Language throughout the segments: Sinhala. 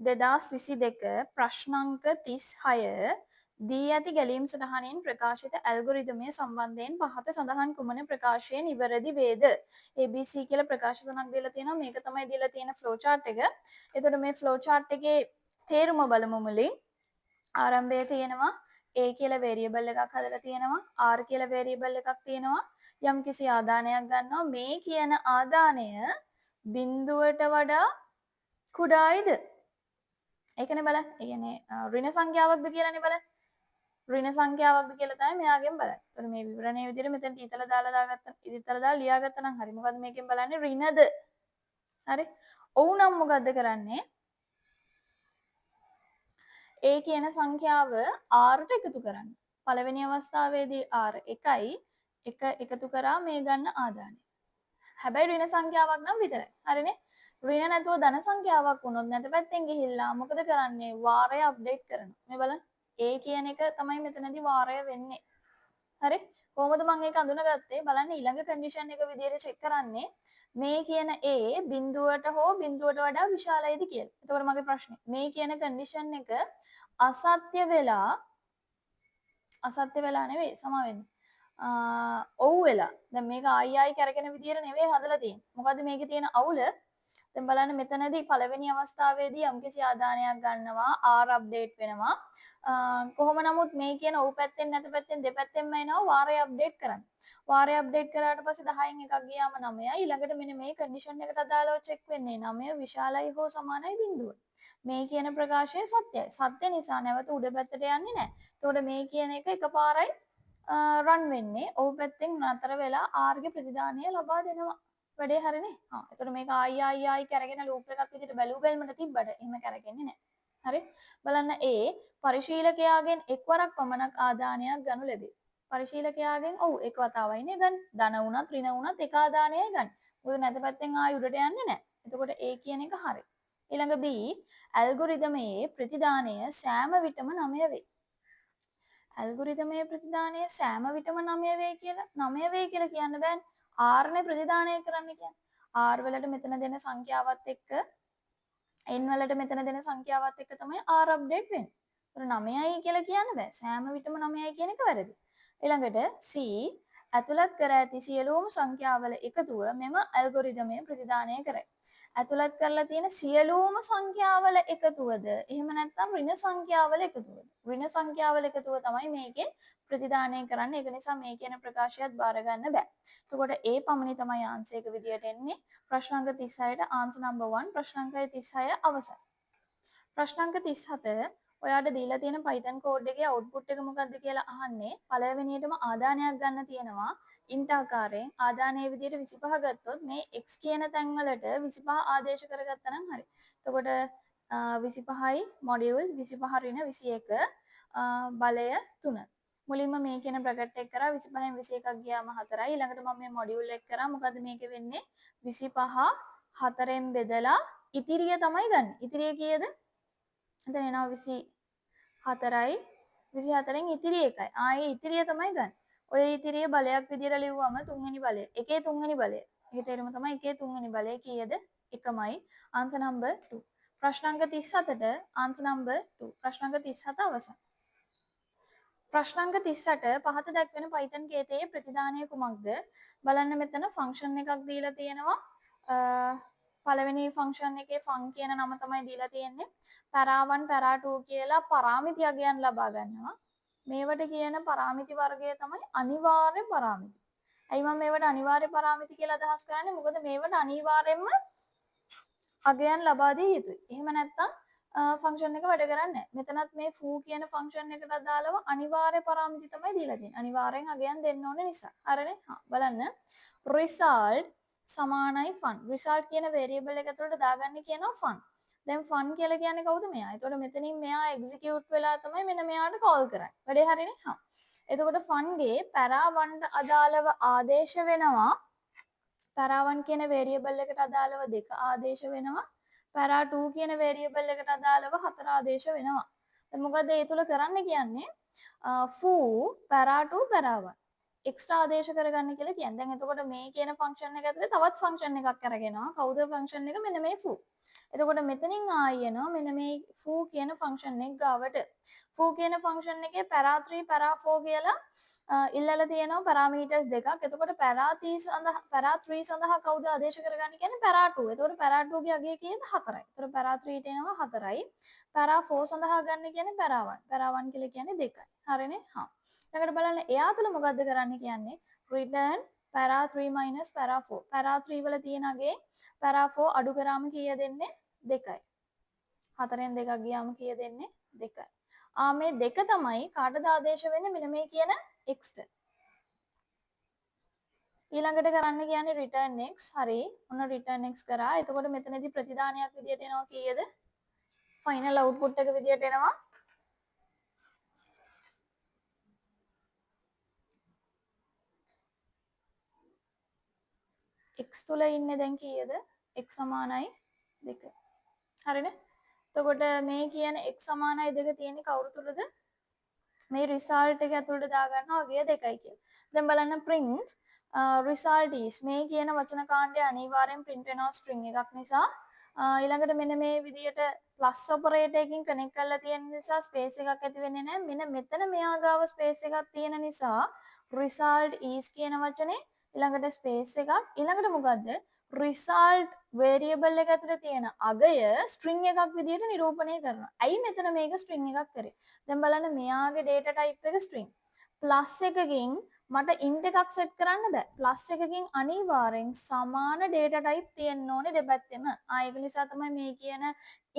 2022 ප්‍රශ්නාංක 36 දී ඇති ගැලීම් සටහනින් ප්‍රකාශිත ඇල්ගොරිදමය සම්බන්ධයෙන් පහත සඳහන් කුමන ප්‍රකාශය නිවැරදි වේද? ABC කියලා ප්‍රකාශ තුනක් දීලා තියෙනවා. මේක තමයි දීලා තියෙන ෆ්ලෝ chart එක. එතකොට මේ ෆ්ලෝ chart එකේ තේරුම බලමු මුලින්. ආරම්භයේ තියෙනවා A කියලා variable එකක් හදලා තියෙනවා. R කියලා variable එකක් තියෙනවා. යම්කිසි ආදානයක් ගන්නවා. මේ කියන ආදානය බිඳුවට වඩා කුඩායිද? ඒකනේ බලන්න. ඒ කියන්නේ ඍණ සංඛ්‍යාවක්ද කියලානේ බලන්න. ඍණ සංඛ්‍යාවක්ද කියලා තමයි මෙයාගෙන් බලන්නේ. එතකොට මේ විවරණයේ විදිහට මෙතන ඉතලා දාලා ලියාගත්තා නම් හරි. මොකද මේකෙන් බලන්නේ ඍණද? හරි. ඔව් නම් මොකද්ද කරන්නේ? A කියන සංඛ්‍යාව R ට එකතු කරන්න. පළවෙනි අවස්ථාවේදී R 1යි. එක එකතු කරා මේ ගන්න ආදානය. හැබැයි ඍණ සංඛ්‍යාවක් නම් විතරයි. හරිනේ? ඍණ නැතුව ධන සංඛ්‍යාවක් වුණොත් නැත පැත්තෙන් ගිහිල්ලා මොකද කරන්නේ? වාරය අප්ඩේට් කරනවා. මේ බලන්න. A කියන එක තමයි මෙතනදී වාරය වෙන්නේ. හරි? කොහොමද මම ඒක අඳුනගත්තේ? බලන්න ඊළඟ කන්ඩිෂන් එක විදිහට චෙක් කරන්නේ මේ කියන A බිඳුවට හෝ බිඳුවට වඩා විශාලයිද කියලා. එතකොට මගේ ප්‍රශ්නේ මේ කියන කන්ඩිෂන් එක අසත්‍ය වෙලා නෙවෙයි සමා වෙන්න. ඔව් වෙලා. දැන් මේක ආයි කරගෙන විදියට නෙවෙයි හදලා තියෙන්නේ. මොකද්ද මේකේ තියෙන අවුල? දැන් බලන්න මෙතනදී පළවෙනි අවස්ථාවේදී යම්කිසි ආදානයක් ගන්නවා R අප්ඩේට් වෙනවා. කොහොම නමුත් මේ කියන ඔව් පැත්තෙන් නැත පැත්තෙන් දෙපැත්තෙන්ම එනවා වාරය අප්ඩේට් කරන්න. වාරය අප්ඩේට් කරාට පස්සේ 10න් එකක් ගියාම 9යි. ඊළඟට මෙන්න මේ කන්ඩිෂන් එකට අදාළව චෙක් වෙන්නේ 9 විශාලයි හෝ සමානයි බිඳුව. මේ කියන ප්‍රකාශය සත්‍යයි. සත්‍ය නිසා නැවත උඩ පැත්තට යන්නේ නැහැ. එතකොට මේ කියන එක එකපාරයි රන් වෙන්නේ ඔව් පැත්තෙන් නතර වෙලා R ගේ ප්‍රතිදානය ලබා දෙනවා. වැඩේ හරිනේ. එතකොට මේක ආයි කරගෙන ලූප් එකක් විදිහට බැලු බැලමට තිබ්බට එහෙම කරගෙන්නේ නැහැ. හරි? බලන්න පරිශීලකයාගෙන් එක්වරක් පමණක් ආදානයක් ගනු ලැබේ. පරිශීලකයාගෙන් ඔව් එක වතාවයිනේ ගන්න. ධන වුණත් ඍණ වුණත් එක ආදානයයි ගන්න. මොකද නැත පැත්තෙන් ආයි උඩට යන්නේ නැහැ. එතකොට A කියන එක හරි. ඊළඟ B ඇල්ගොරිදමයේ ප්‍රතිදානය සෑම විටම 9 වේ. ඇල්ගොරිදමයේ ප්‍රතිදානය සෑම විටම 9 වේ කියලා කියන්න බෑනේ. R නේ ප්‍රතිදානය කරන්න කියන්නේ. R වලට මෙතන දෙන සංඛ්‍යාවත් එක්ක n වලට මෙතන දෙන සංඛ්‍යාවත් එක්ක තමයි R අප්ඩේට් වෙන්නේ. ඒතර 9යි කියලා කියන්න බෑ. සෑම විටම 9යි කියන එක වැරදි. ඊළඟට C ඇතුළත් කර ඇති සියලුම සංඛ්‍යාවල එකතුව මෙම ඇල්ගොරිදමය ප්‍රතිදානය කරයි. ඇතුළත් කරලා තියෙන සියලුම සංඛ්‍යාවල එකතුවද එහෙම නැත්නම් ඍණ සංඛ්‍යාවල එකතුවද? ඍණ සංඛ්‍යාවල එකතුව තමයි මේකෙන් ප්‍රතිදානය කරන්නේ. ඒක නිසා මේ කියන ප්‍රකාශයත් බාර ගන්න බෑ. එතකොට A පමණි තමයි ආන්සර් එක විදියට එන්නේ. ප්‍රශ්නාංක 36ට ආන්සර් නම්බර් 1 ප්‍රශ්නාංකය 36 අවසන්. ප්‍රශ්නාංක 37 ඔයාට දීලා තියෙන Python code එකේ output එක මොකක්ද කියලා අහන්නේ. පළවෙනියටම ආදානයක් ගන්න තියෙනවා. int ආකාරයෙන් ආදානයේ විදියට 25 ගත්තොත් මේ x කියන තැන් වලට 25 ආදේශ කරගත්තා නම් හරි. එතකොට 25යි මොඩියුල් 25 ඍණ 21 බලය 3. මුලින්ම මේ කියන බ්‍රැකට් එක කරා 25න් 21ක් ගියාම 4යි. ඊළඟට මම මේ මොඩියුල් එක කරා. මොකද මේකේ වෙන්නේ 25 4ෙන් බෙදලා ඉතිරිය තමයි ගන්න. ඉතිරිය කීයද? එතන එනවා 24යි 24න් ඉතිරිය එකයි. ආයේ ඉතිරිය තමයි ගන්න. ඔය ඉතිරිය බලයක් විදියට ලිව්වම තුන්වෙනි බලය. එකේ තුන්වෙනි බලය. ඒකේ තේරුම තමයි එකේ තුන්වෙනි බලය කීයද? එකමයි. Answer number 2. ප්‍රශ්නාංක 37ට ආන්සර් නම්බර් 2. ප්‍රශ්නාංක 37 අවසන්. ප්‍රශ්නාංක 38 පහත දක්වන Python කේතයේ ප්‍රතිදානය කුමක්ද? බලන්න මෙතන ෆන්ක්ෂන් එකක් දීලා තියෙනවා. පළවෙනි ෆන්ක්ෂන් එකේ ෆන් කියන නම තමයි දීලා තියෙන්නේ. para1 para2 කියලා පරාමිතියයන් ලබා ගන්නවා. මේවට කියන පරාමිති වර්ගය තමයි අනිවාර්ය පරාමිති. ඇයි මම මේවට අනිවාර්ය පරාමිති කියලා අදහස් කරන්නේ? මොකද මේවට අනිවාර්යෙන්ම අගයන් ලබා දිය යුතුයි. එහෙම නැත්නම් ෆන්ක්ෂන් එක වැඩ කරන්නේ නැහැ. මෙතනත් මේ foo කියන ෆන්ක්ෂන් එකට අදාළව අනිවාර්ය පරාමිති තමයි දීලා තියෙන්නේ. අනිවාර්යෙන් අගයන් දෙන්න ඕනේ නිසා. හරිනේ? බලන්න. result සමානයි fun. result කියන variable එක ඇතුළට දාගන්න කියනවා fun. දැන් fun කියලා කියන්නේ කවුද මෙයා? එතකොට මෙතනින් මෙයා execute වෙලා තමයි මෙන්න මෙයාට call කරන්නේ. වැඩේ හරිනේ? එතකොට fun ගේ para1 අදාළව ආදේශ වෙනවා. para1 කියන variable එකට අදාළව 2 ආදේශ වෙනවා. para2 කියන variable එකට අදාළව 4 ආදේශ වෙනවා. දැන් මොකද ඒ තුල කරන්න කියන්නේ foo para2 para1. එක්ස්ට්‍රා ආදේශ කරගන්න කියලා කියන්නේ. දැන් එතකොට මේ කියන ෆන්ක්ෂන් එක ඇතුලේ තවත් ෆන්ක්ෂන් එකක් අරගෙනවා. කවුද ෆන්ක්ෂන් එක? මෙන්න මේ foo. එතකොට මෙතනින් ආයෙ එනවා මෙන්න මේ foo කියන ෆන්ක්ෂන් එක ගාවට. foo කියන ෆන්ක්ෂන් එකේ para 3 para 4 කියලා ඉල්ලලා තියෙනවා පැරාමීටර්ස් දෙකක්. එතකොට para 3 සඳහා කවුද ආදේශ කරගන්නේ කියන්නේ para 2. එතකොට para 2 ගේ අගය කීයද? 4යි. එතකොට para 3 ට එනවා 4යි. para 4 සඳහා ගන්න කියන්නේ para 1. para 1 කියලා කියන්නේ 2යි. හරිනේ? හා. ඊළඟට බලන්න එයා තුල මොකද්ද කරන්න කියන්නේ? return para 3 minus para 4. para 3 වල තියෙන අගේ para 4 අඩු කරාම කීය දෙන්නේ? 2යි. 4ෙන් 2ක් ගියාම කීය දෙන්නේ? 2යි. මේ දෙක තමයි කාටද ආදේශ වෙන්නේ මෙන්න මේ කියන x ට. ඊළඟට කරන්න කියන්නේ return x. හරි. ඔන්න return x කරා. එතකොට මෙතනදී ප්‍රතිදානයක් විදියට එනවා කීයද? final output එක විදියට එනවා x තුල ඉන්නේ දැන් කීයද? x සමානයි 2. හරිනේ? එතකොට මේ කියන x සමානයි 2 තියෙන්නේ කවුරු තුලද? මේ result එක ඇතුළට දාගන්නවා අගය 2යි කියලා. දැන් බලන්න print result is මේ කියන වචන කාණ්ඩය අනිවාර්යෙන් print වෙනවා string එකක් නිසා. ඊළඟට මෙන්න මේ විදියට plus operator එකකින් connect කරලා තියෙන නිසා space එකක් ඇති වෙන්නේ නැහැ. මෙන්න මෙතන මෙයා ගාව space එකක් තියෙන නිසා result is කියන වචනේ ඊළඟට space එකක් ඊළඟට මොකද්ද? result variable එක ඇතුලේ තියෙන අගය string එකක් විදියට නිරූපණය කරනවා. ඇයි මෙතන මේක string එකක් කරේ? දැන් බලන්න මෙයාගේ data type එක string. plus එකකින් මට int එකක් set කරන්න බෑ. plus එකකින් අනිවාර්යෙන් සමාන data type තියෙන්න ඕනේ දෙපැත්තෙම. ඒක නිසා තමයි මේ කියන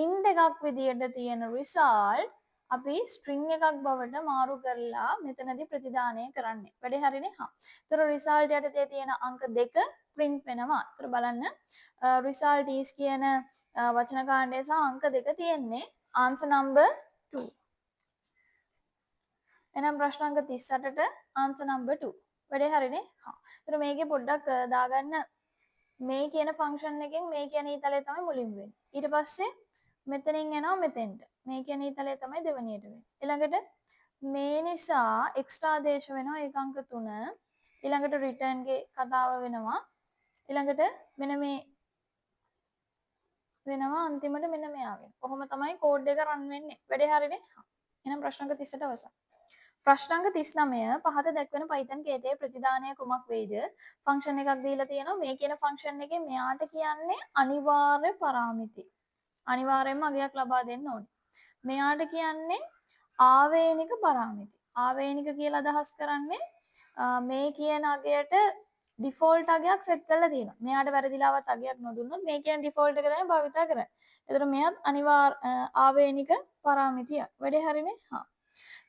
int එකක් විදියට තියෙන result අපි string එකක් බවට මාරු කරලා මෙතනදී ප්‍රතිදානය කරන්නේ. වැඩේ හරිනේ? හා. ඒතර result යටතේ තියෙන අංක 2 print වෙනවා. ඒතර බලන්න result is කියන වචන කාණ්ඩය සහ අංක 2 තියෙන්නේ answer number 2. එහෙනම් ප්‍රශ්න අංක 38ට answer number 2. වැඩේ හරිනේ? හා. ඒතර මේකේ පොඩ්ඩක් දාගන්න මේ කියන ෆන්ක්ෂන් එකෙන් මේ කියන ඊතලය තමයි මුලින් වෙන්නේ. ඊට පස්සේ මෙතනින් එනවා මෙතෙන්ට. මේ කියන ඊතලය තමයි දෙවෙනියට වෙන්නේ. ඊළඟට මේ නිසා එක්ස්ට්‍රා ආදේශ වෙනවා ඒක අංක 3. ඊළඟට රිටර්න් ගේ කතාව වෙනවා. ඊළඟට මෙන්න මේ වෙනවා අන්තිමට මෙන්න මෙයා වෙනවා. කොහොම තමයි කෝඩ් එක රන් වෙන්නේ. වැඩේ හරිනේ? හා. එහෙනම් ප්‍රශ්න අංක 38ට අවසන්. ප්‍රශ්න අංක 39 පහත දැක්වෙන Python කේතයේ ප්‍රතිදානය කුමක් වෙයිද? ෆන්ක්ෂන් එකක් දීලා තියෙනවා. මේ කියන ෆන්ක්ෂන් එකේ මෙයාට කියන්නේ අනිවාර්ය පරාමිති. අනිවාර්යයෙන්ම අගයක් ලබා දෙන්න ඕනේ. මෙයාට කියන්නේ ආවේනික පරාමිති. ආවේනික කියලා අදහස් කරන්නේ මේ කියන අගයට ඩිෆෝල්ට් අගයක් සෙට් කරලා තියෙනවා. මෙයාට වැරදිලාවත් අගයක් නොදුන්නොත් මේ කියන ඩිෆෝල්ට් එක තමයි භාවිත කරන්නේ. ඒතර මෙයත් ආවේනික පරාමිතියක්. වැඩේ හරිනේ? හා.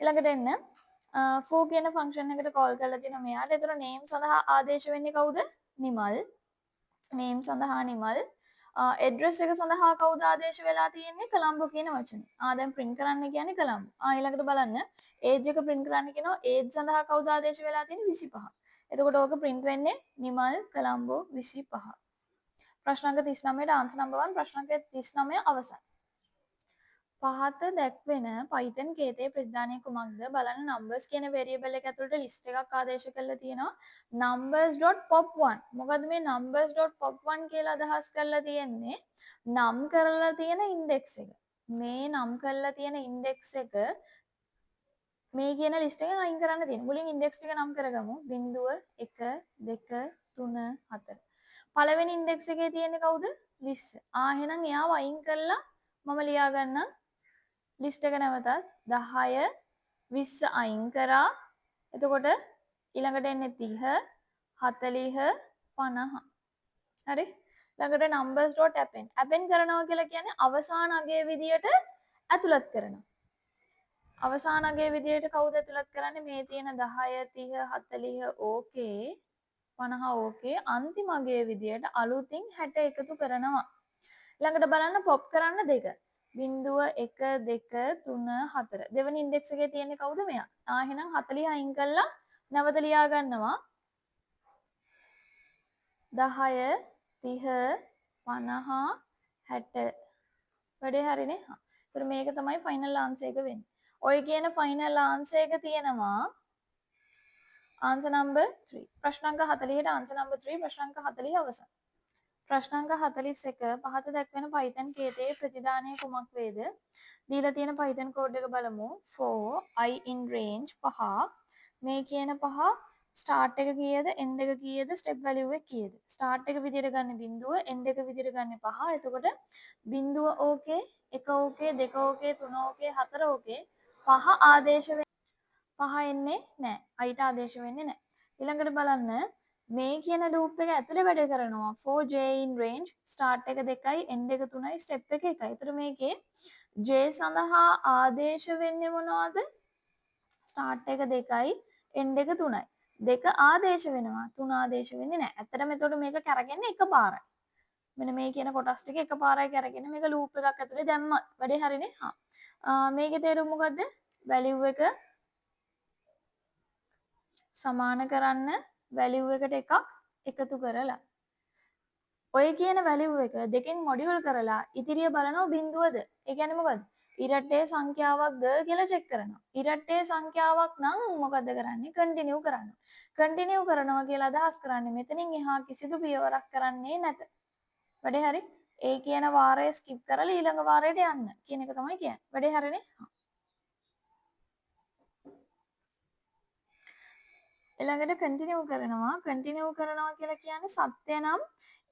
ඊළඟට එන්න foo කියන ෆන්ක්ෂන් එකට කෝල් කරලා තියෙනවා මෙයාට. ඒතර name සඳහා ආදේශ වෙන්නේ කවුද? නිමල්. name සඳහා නිමල්. address එක සඳහා කවුද ආදේශ වෙලා තියෙන්නේ? කොළඹ කියන වචනේ. දැන් print කරන්න කියන්නේ කොළඹ. ඊළඟට බලන්න age එක print කරන්න කියනවා age සඳහා කවුද ආදේශ වෙලා තියෙන්නේ? 25. එතකොට ඕක print වෙන්නේ නිමල් කොළඹ 25. ප්‍රශ්න අංක 39ට answer number 1 ප්‍රශ්න අංක 39 අවසන්. පහත දැක්වෙන Python කේතයේ ප්‍රතිදානය කුමක්ද? බලන්න numbers කියන variable එක ඇතුළට list එකක් ආදේශ කරලා තියෙනවා. numbers.pop1. මොකද මේ numbers.pop1 කියලා අදහස් කරලා තියෙන්නේ නම් කරලා තියෙන index එක. මේ නම් කරලා තියෙන index එක මේ කියන list එකෙන් අයින් කරන්න තියෙනවා. මුලින් index ටික නම් කරගමු. 0 1 2 3 4. පළවෙනි index එකේ තියෙන්නේ කවුද? 20. එහෙනම් එයාව අයින් කරලා මම ලියා ගන්නම් ලිස්ට් එක නැවතත් 10 20 අයින් කරා. එතකොට ඊළඟට එන්නේ 30 40 50. හරි? ඊළඟට numbers.append. append කරනවා කියලා කියන්නේ අවසාන අගයේ විදියට ඇතුළත් කරනවා. අවසාන අගයේ විදියට කවුද ඇතුළත් කරන්නේ? මේ තියෙන 10 30 40 ඕකේ 50 ඕකේ අන්තිම අගයේ විදියට අලුතින් 60 එකතු කරනවා. ඊළඟට බලන්න pop කරන්න දෙක. 0 1 2 3 4. දෙවෙනි ඉන්ඩෙක්ස් එකේ තියෙන්නේ කවුද මෙයා? එහෙනම් 40 අයින් කළා නැවත ලියා ගන්නවා 10 30 50 60. වැඩේ හරිනේ? හා. ඒතර මේක තමයි ෆයිනල් ආන්සර් එක වෙන්නේ. ඔය කියන ෆයිනල් ආන්සර් එක තියෙනවා answer number 3. ප්‍රශ්නාංක 40ට answer number 3 ප්‍රශ්නාංක 40 අවසන්. ප්‍රශ්නාංක 41 පහත දැක්වෙන Python කේතයේ ප්‍රතිදානය කුමක් වේද? දීලා තියෙන Python කෝඩ් එක බලමු. for I in range 5. මේ කියන 5 start එක කීයද end එක කීයද step value එක කීයද? start එක විදිහට ගන්න බිඳුව end එක විදිහට ගන්න 5. එතකොට බිඳුව okay 1 okay 2 okay 3 okay 4 okay 5 ආදේශ 5 එන්නේ නැහැ. අයිට ආදේශ වෙන්නේ නැහැ. ඊළඟට බලන්න මේ කියන ලූප් එක ඇතුලේ වැඩ කරනවා. for j in range start එක 2යි end එක 3යි step එක 1යි. ඒතර මේකේ j සඳහා ආදේශ වෙන්නේ මොනවද? start එක 2යි end එක 3යි. 2 ආදේශ වෙනවා. 3 ආදේශ වෙන්නේ නැහැ. ඇත්තටම එතකොට මේක කරගන්නේ එකපාරයි. මෙන්න මේ කියන කොටස් ටික එකපාරයි කරගෙන මේක ලූප් එකක් ඇතුලේ දැම්මත් වැඩේ හරිනේ. මේකේ තේරුම මොකද්ද? value එක සමාන කරන්න වැලියු එකට එකක් එකතු කරලා ඔය කියන වැලියු එක දෙකෙන් මොඩියුල් කරලා ඉතිරිය බලනවා බිඳුවද ඒ කියන්නේ මොකද්ද ඉරට්ටේ සංඛ්‍යාවක්ද කියලා චෙක් කරනවා ඉරට්ටේ සංඛ්‍යාවක් නම් මොකද කරන්නේ කන්ටිනියු කරනවා කන්ටිනියු කරනවා කියලා අදහස් කරන්නේ මෙතනින් එහා කිසිදු පියවරක් කරන්නේ නැත වැඩේ හරි ඒ කියන වාරය ස්කිප් කරලා ඊළඟ වාරයට යන්න කියන එක තමයි කියන්නේ වැඩේ හරිනේ ඊළඟට කන්ටිනියු කරනවා කියලා කියන්නේ සත්‍ය නම්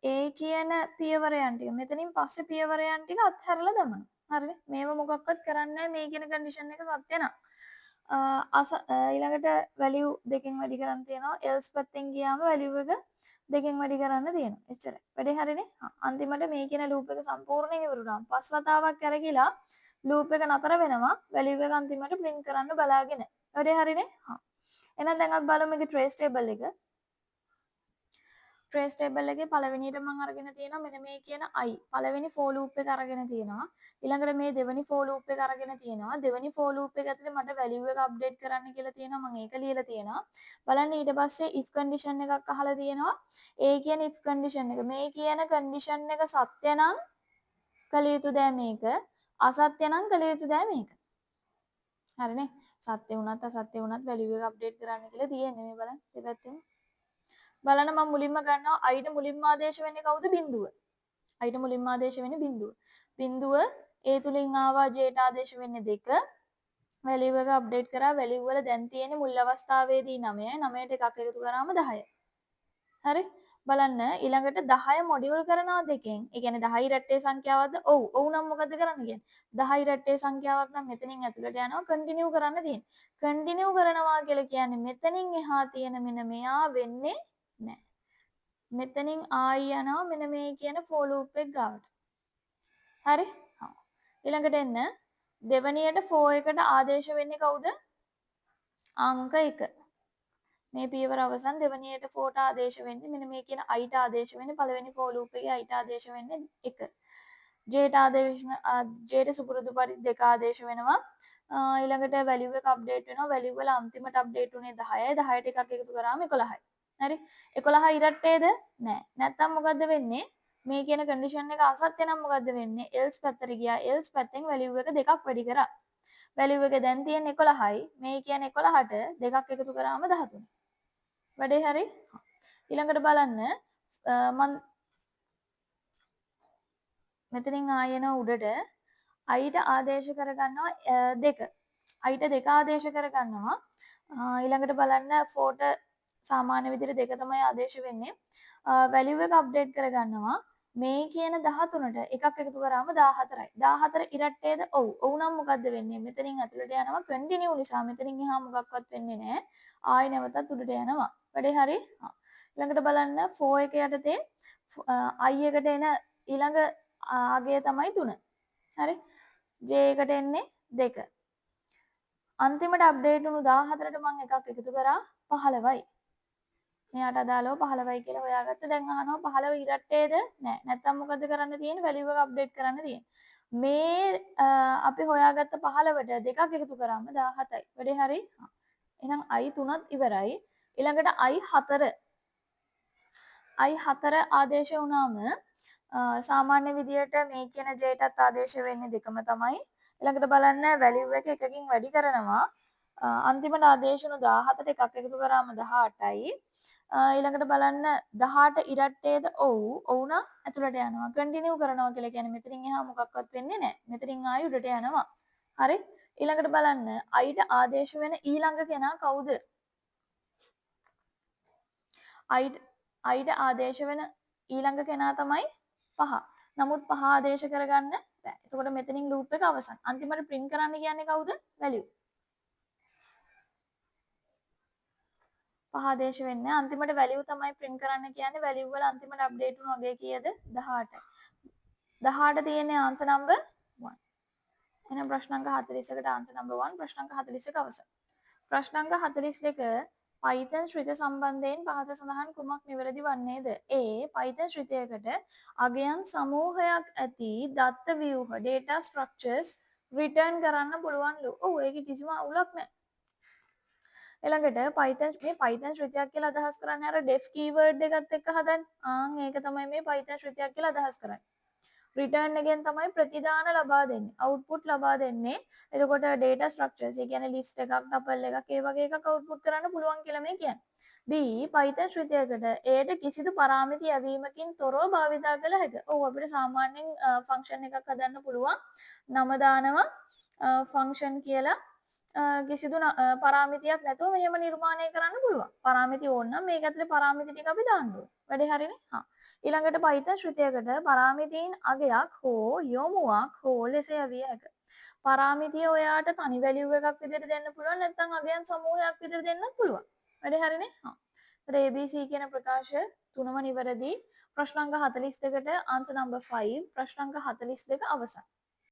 ඒ කියන පියවරයන් ටික මෙතනින් පස්සේ පියවරයන් ටික අත්හැරලා දානවා හරිනේ මේව මොකක්වත් කරන්නේ මේ කියන කන්ඩිෂන් එක සත්‍ය නම් ඊළඟට වැලියු දෙකෙන් වැඩි කරන්න තියෙනවා else පැත්තෙන් ගියාම වැලියු එක දෙකෙන් වැඩි කරන්න තියෙනවා එච්චරයි වැඩේ හරිනේ අන්තිමට මේ කියන ලූප් එක සම්පූර්ණයෙන් ඉවරුණා පස් වතාවක් කරගිලා ලූප් එක නතර වෙනවා වැලියු එක අන්තිමට print කරන්න බලාගෙන වැඩේ හරිනේ එහෙනම් දැන් අපි බලමු මේකේ trace table එක. trace table එකේ පළවෙනියට මම අරගෙන තියෙනවා මෙන්න මේ කියන I. පළවෙනි for loop එක අරගෙන තියෙනවා. ඊළඟට මේ දෙවෙනි for loop එක අරගෙන තියෙනවා. දෙවෙනි for loop එක ඇතුලේ මට value එක update කරන්න කියලා තියෙනවා. මම ඒක ලියලා තියෙනවා. බලන්න ඊට පස්සේ if condition එකක් අහලා තියෙනවා. ඒ කියන්නේ if condition එක. මේ කියන condition එක සත්‍ය නම් කළ යුතු දෑ මේක. අසත්‍ය නම් කළ යුතු දෑ මේක. හරිනේ සත්‍ය වුණත් අසත්‍ය වුණත් වැලියු එක අප්ඩේට් කරන්න කියලා තියෙන්නේ මේ බලන්න දෙපැත්තෙම බලන්න මම මුලින්ම ගන්නවා අයිට මුලින්ම ආදේශ වෙන්නේ කවුද බිඳුව අයිට මුලින්ම ආදේශ වෙන්නේ බිඳුව ඒ තුලින් ආවා ජේට ආදේශ වෙන්නේ 2 වැලියු එක අප්ඩේට් කරා වැලියු වල දැන් තියෙන්නේ මුල් අවස්ථාවේදී 9යි 9ට එකක් එකතු කරාම 10යි හරි බලන්න ඊළඟට 10 මොඩියුල් කරනවා දෙකෙන්. ඒ කියන්නේ 10 ඉරට්ටේ සංඛ්‍යාවක්ද? ඔව්. ඔව් නම් මොකද කරන්න කියන්නේ? 10 ඉරට්ටේ සංඛ්‍යාවක් නම් මෙතනින් ඇතුළට යනවා කන්ටිනියු කරන්න තියෙන්නේ. කන්ටිනියු කරනවා කියලා කියන්නේ මෙතනින් එහා තියෙන මෙන්න මෙයා වෙන්නේ නැහැ. මෙතනින් ආයි යනවා මෙන්න මේ කියන for loop එක ගාවට. හරි? ඊළඟට එන්න දෙවනියට for එකට ආදේශ වෙන්නේ කවුද? අංක 1. මේ පියවර අවසන් දෙවනියට for ට ආදේශ වෙන්නේ මෙන්න මේ කියන I ට ආදේශ වෙන්නේ පළවෙනි for loop එකේ I ට ආදේශ වෙන්නේ 1. J ට ආදේශ J ට සුපුරුදු පරිදි 2 ආදේශ වෙනවා. ඊළඟට value එක අප්ඩේට් වෙනවා. value වල අන්තිමට අප්ඩේට් උනේ 10යි. 10ට එකක් එකතු කරාම 11යි. හරි? 11 ඉරට්ටේද? නෑ. නැත්තම් මොකද්ද වෙන්නේ? මේ කියන කන්ඩිෂන් එක අසත්‍ය නම් මොකද්ද වෙන්නේ? else පැත්තට ගියා. else පැත්තෙන් value එක දෙකක් වැඩි කරා. value එක දැන් තියෙන්නේ 11යි. මේ කියන්නේ 11ට දෙකක් එකතු කරාම 13යි. වැඩේ හරි ඊළඟට බලන්න මම මෙතනින් ආයෙන උඩට අයිට ආදේශ කරගන්නවා දෙක අයිට දෙක ආදේශ කරගන්නවා ඊළඟට බලන්න ෆෝට සාමාන්‍ය විදිහට දෙක තමයි ආදේශ වෙන්නේ වැලියු එක අප්ඩේට් කරගන්නවා මේ කියන 13ට එකක් එකතු කරාම 14යි 14 ඉරට්ටේද ඔව් ඔව් නම් මොකද්ද වෙන්නේ මෙතනින් ඇතුළට යනවා කන්ටිනියු නිසා මෙතනින් එහා මොකක්වත් වෙන්නේ නැහැ ආයෙ නැවතත් උඩට යනවා වැඩේ හරි ඊළඟට බලන්න 4 එක යටතේ i එකට එන ඊළඟ ආගය තමයි 3 හරි j එකට එන්නේ 2 අන්තිමට අප්ඩේට් වුණු 14ට මම එකක් එකතු කරා 15යි මෙයාට අදාළව 15යි කියලා හොයාගත්ත. දැන් අහනවා 15 ඉරට්ටේද? නෑ. නැත්තම් මොකද කරන්න තියෙන්නේ? වැලියු එක අප්ඩේට් කරන්න තියෙන්නේ. මේ අපි හොයාගත්ත 15ට දෙකක් එකතු කරාම 17යි. වැඩේ හරි? එහෙනම් i 3ත් ඉවරයි. ඊළඟට i 4. i 4 ආදේශ වුණාම සාමාන්‍ය විදියට මේ කියන j ටත් ආදේශ වෙන්නේ දෙකම තමයි. ඊළඟට බලන්න වැලියු එක එකකින් වැඩි කරනවා. අන්තිමට ආදේශුණු 17ට එකක් එකතු කරාම 18යි. ඊළඟට බලන්න 18 ඉරට්ටේද ඔව්. ඔව් නම් ඇතුළට යනවා. කන්ටිනියු කරනවා කියලා කියන්නේ මෙතනින් එහා මොකක්වත් වෙන්නේ නැහැ. මෙතනින් ආයි උඩට යනවා. හරි? ඊළඟට බලන්න අයිට ආදේශ වෙන ඊළඟ කෙනා කවුද? අයිට ආදේශ වෙන ඊළඟ කෙනා තමයි 5. නමුත් 5 ආදේශ කරගන්න බෑ. එතකොට මෙතනින් ලූප් එක අවසන්. අන්තිමට print කරන්න කියන්නේ කවුද? value. 5 ආදේශ වෙන්නේ. අන්තිමට value තමයි print කරන්න කියන්නේ. value වල අන්තිමට update වුණු අගය කීයද? 18. 18 තියෙන්නේ answer number 1. එහෙනම් ප්‍රශ්න අංක 41කට answer number 1 ප්‍රශ්න අංක 41 අවසන්. ප්‍රශ්න අංක 42 Python ශ්‍රිත සම්බන්ධයෙන් පහත සඳහන් කුමක් නිවැරදි වන්නේද? A. Python ශ්‍රිතයකට අගයන් සමූහයක් ඇති දත්ත ව්‍යුහ data structures return කරන්න පුළුවන්ලු. ඔව් ඒකේ කිසිම අවුලක් නැහැ. ඊළඟට Python ශ්‍රිතයක් කියලා අදහස් කරන්නේ අර def keyword එකත් එක්ක හදන්නේ. ඒක තමයි මේ Python ශ්‍රිතයක් කියලා අදහස් කරන්නේ. රිටර්න් එකෙන් තමයි ප්‍රතිදාන ලබා දෙන්නේ. අවුට්පුට් ලබා දෙන්නේ. එතකොට data structures ඒ කියන්නේ list එකක්, tuple එකක් ඒ වගේ එකක් අවුට්පුට් කරන්න පුළුවන් කියලා මේ කියන්නේ. B Python ශ්‍රිතයකට Aට කිසිදු පරාමිති යැවීමකින් තොරව භාවිතා කළ හැකියි. ඔව් අපිට සාමාන්‍යයෙන් ෆන්ක්ෂන් එකක් හදන්න පුළුවන්. නම දානවා ෆන්ක්ෂන් කියලා කිසිදු පරාමිතියක් නැතුව මෙහෙම නිර්මාණය කරන්න පුළුවන්. පරාමිති ඕන නම් මේක ඇතුලේ පරාමිති ටික අපි දාන්න ඕනේ. වැඩේ හරිනේ? ඊළඟට Python ශ්‍රිතයකට පරාමිතීන් අගයක් හෝ යොමුවක් හෝ ලෙස යවිය හැක. පරාමිතිය ඔයාට තනි වැලියු එකක් විදිහට දෙන්න පුළුවන් නැත්නම් අගයන් සමූහයක් විදිහට දෙන්නත් පුළුවන්. වැඩේ හරිනේ? ඒතර ABC කියන ප්‍රකාශය තුනම නිවැරදි. ප්‍රශ්න අංක 42ට answer number 5 ප්‍රශ්න අංක 42 අවසන්.